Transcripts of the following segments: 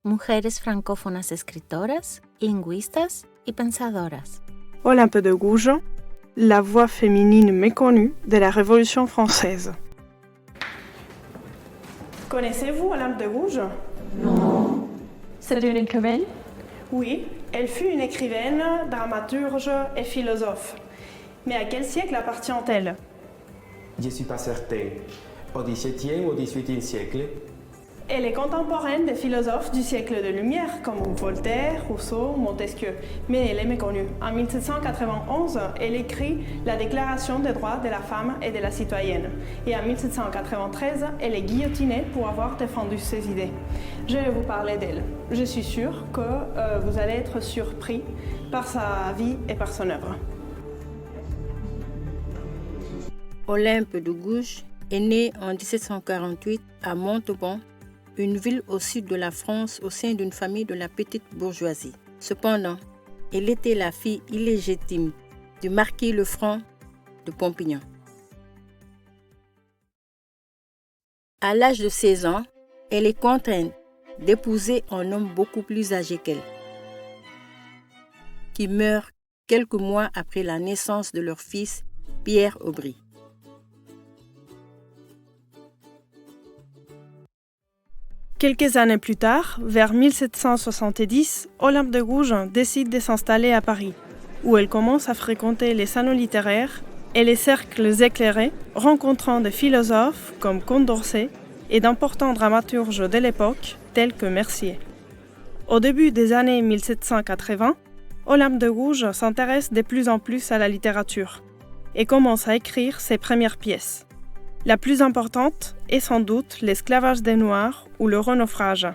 mujeres francófonas escritoras, lingüistas y pensadoras. Olympe de Gouges, la voix féminine méconnue de la Révolution française. Connaissez-vous Olympe de Gouges? Non. C'est une écrivaine? Oui, elle fut une écrivaine, dramaturge et philosophe. Mais à quel siècle appartient-elle? Je ne suis pas certain. Au XVIIe ou XVIIIe siècle? Elle est contemporaine des philosophes du siècle de Lumière, comme Voltaire, Rousseau, Montesquieu, mais elle est méconnue. En 1791, elle écrit la Déclaration des droits de la femme et de la citoyenne. Et en 1793, elle est guillotinée pour avoir défendu ses idées. Je vais vous parler d'elle. Je suis sûre que vous allez être surpris par sa vie et par son œuvre. Olympe de Gouges est née en 1748 à Montauban, une ville au sud de la France au sein d'une famille de la petite bourgeoisie. Cependant, elle était la fille illégitime du marquis Lefranc de Pompignan. À l'âge de 16 ans, elle est contrainte d'épouser un homme beaucoup plus âgé qu'elle, qui meurt quelques mois après la naissance de leur fils Pierre Aubry. Quelques années plus tard, vers 1770, Olympe de Gouges décide de s'installer à Paris, où elle commence à fréquenter les salons littéraires et les cercles éclairés, rencontrant des philosophes comme Condorcet et d'importants dramaturges de l'époque, tels que Mercier. Au début des années 1780, Olympe de Gouges s'intéresse de plus en plus à la littérature et commence à écrire ses premières pièces. La plus importante est sans doute L'esclavage des Noirs ou Le Renaufrage,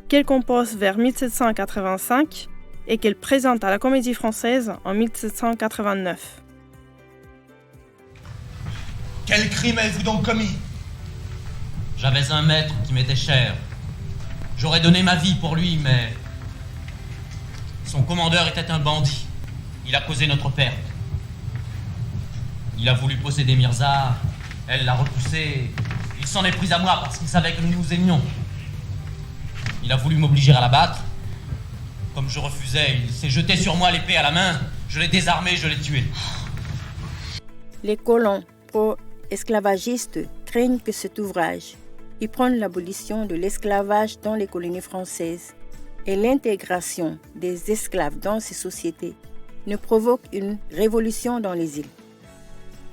qu'elle compose vers 1785 et qu'elle présente à la Comédie Française en 1789. Quel crime avez-vous donc commis? J'avais un maître qui m'était cher. J'aurais donné ma vie pour lui, mais son commandeur était un bandit. Il a causé notre perte. Il a voulu posséder Mirza. Elle l'a repoussé. Il s'en est pris à moi parce qu'il savait que nous nous aimions. Il a voulu m'obliger à l'abattre. Comme je refusais, il s'est jeté sur moi l'épée à la main. Je l'ai désarmé, je l'ai tué. Les colons pro-esclavagistes craignent que cet ouvrage, qui prône l'abolition de l'esclavage dans les colonies françaises et l'intégration des esclaves dans ces sociétés, ne provoque une révolution dans les îles.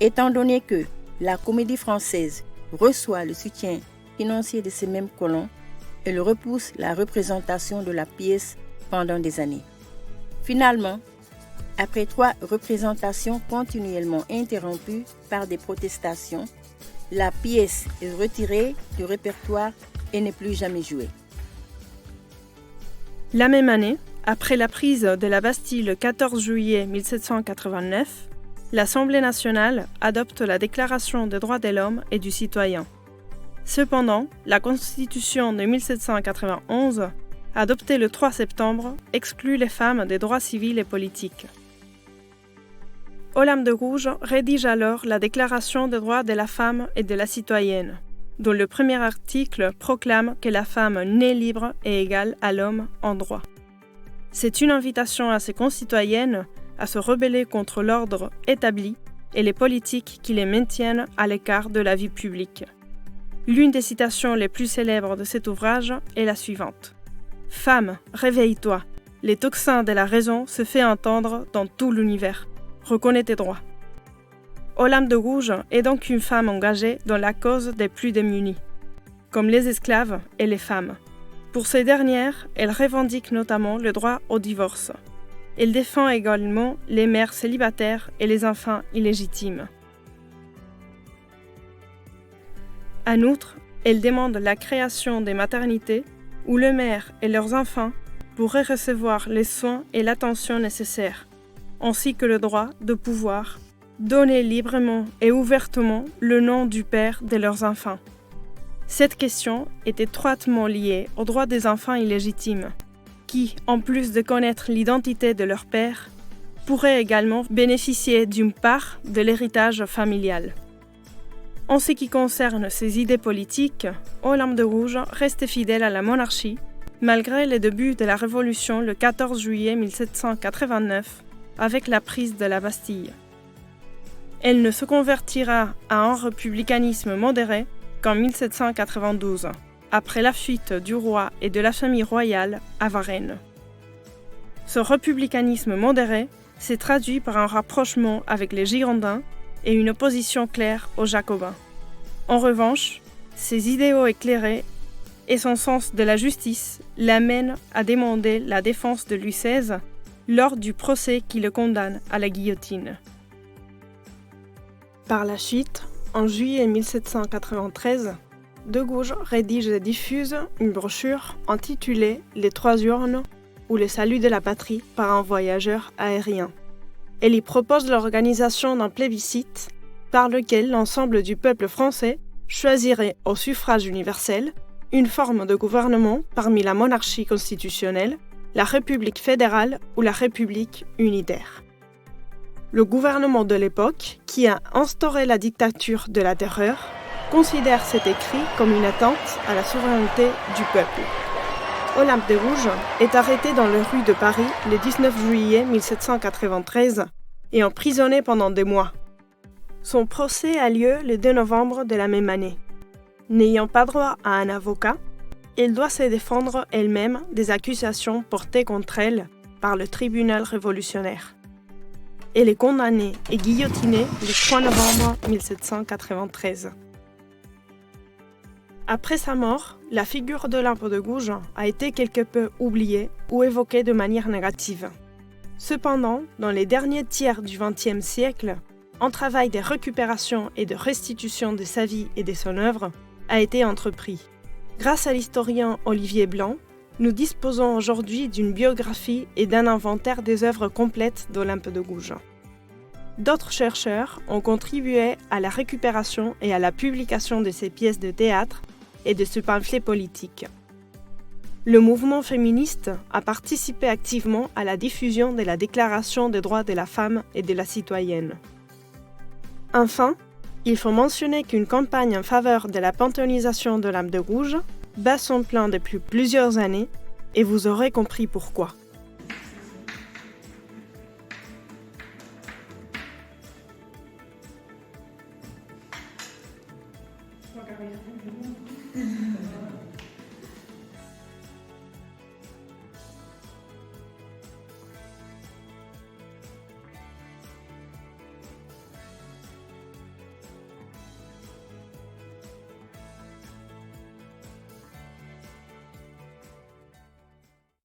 Étant donné que la Comédie Française reçoit le soutien financier de ces mêmes colons, elle repousse la représentation de la pièce pendant des années. Finalement, après 3 représentations continuellement interrompues par des protestations, la pièce est retirée du répertoire et n'est plus jamais jouée. La même année, après la prise de la Bastille le 14 juillet 1789, l'Assemblée nationale adopte la Déclaration des droits de l'homme et du citoyen. Cependant, la Constitution de 1791, adoptée le 3 septembre, exclut les femmes des droits civils et politiques. Olympe de Gouges rédige alors la Déclaration des droits de la femme et de la citoyenne, dont le premier article proclame que la femme naît libre et égale à l'homme en droit. C'est une invitation à ses concitoyennes à se rebeller contre l'ordre établi et les politiques qui les maintiennent à l'écart de la vie publique. L'une des citations les plus célèbres de cet ouvrage est la suivante. « Femme, réveille-toi, les tocsins de la raison se fait entendre dans tout l'univers. Reconnais tes droits. » Olympe de Gouges est donc une femme engagée dans la cause des plus démunis, comme les esclaves et les femmes. Pour ces dernières, elle revendique notamment le droit au divorce. Elle défend également les mères célibataires et les enfants illégitimes. En outre, elle demande la création des maternités où les mères et leurs enfants pourraient recevoir les soins et l'attention nécessaires, ainsi que le droit de pouvoir donner librement et ouvertement le nom du père de leurs enfants. Cette question est étroitement liée aux droits des enfants illégitimes, qui, en plus de connaître l'identité de leur père, pourraient également bénéficier d'une part de l'héritage familial. En ce qui concerne ses idées politiques, Olympe de Gouges reste fidèle à la monarchie malgré les débuts de la Révolution le 14 juillet 1789, avec la prise de la Bastille. Elle ne se convertira à un républicanisme modéré qu'en 1792, après la fuite du roi et de la famille royale à Varennes. Ce républicanisme modéré s'est traduit par un rapprochement avec les Girondins et une opposition claire aux Jacobins. En revanche, ses idéaux éclairés et son sens de la justice l'amènent à demander la défense de Louis XVI lors du procès qui le condamne à la guillotine. Par la suite, en juillet 1793, De Gouges rédige et diffuse une brochure intitulée « Les trois urnes » ou « Le salut de la patrie par un voyageur aérien ». Elle y propose l'organisation d'un plébiscite par lequel l'ensemble du peuple français choisirait au suffrage universel une forme de gouvernement parmi la monarchie constitutionnelle, la République fédérale ou la République unitaire. Le gouvernement de l'époque, qui a instauré la dictature de la terreur, considère cet écrit comme une atteinte à la souveraineté du peuple. Olympe de Gouges est arrêté dans les rues de Paris le 19 juillet 1793 et emprisonné pendant 2 mois. Son procès a lieu le 2 novembre de la même année. N'ayant pas droit à un avocat, elle doit se défendre elle-même des accusations portées contre elle par le tribunal révolutionnaire. Elle est condamnée et guillotinée le 3 novembre 1793. Après sa mort, la figure d'Olympe de Gouges a été quelque peu oubliée ou évoquée de manière négative. Cependant, dans les derniers tiers du XXe siècle, un travail de récupération et de restitution de sa vie et de son œuvre a été entrepris. Grâce à l'historien Olivier Blanc, nous disposons aujourd'hui d'une biographie et d'un inventaire des œuvres complètes d'Olympe de Gouges. D'autres chercheurs ont contribué à la récupération et à la publication de ces pièces de théâtre et de ce pamphlet politique. Le mouvement féministe a participé activement à la diffusion de la Déclaration des droits de la femme et de la citoyenne. Enfin, il faut mentionner qu'une campagne en faveur de la panthéonisation d'Olympe de Gouges bat son plein depuis plusieurs années et vous aurez compris pourquoi.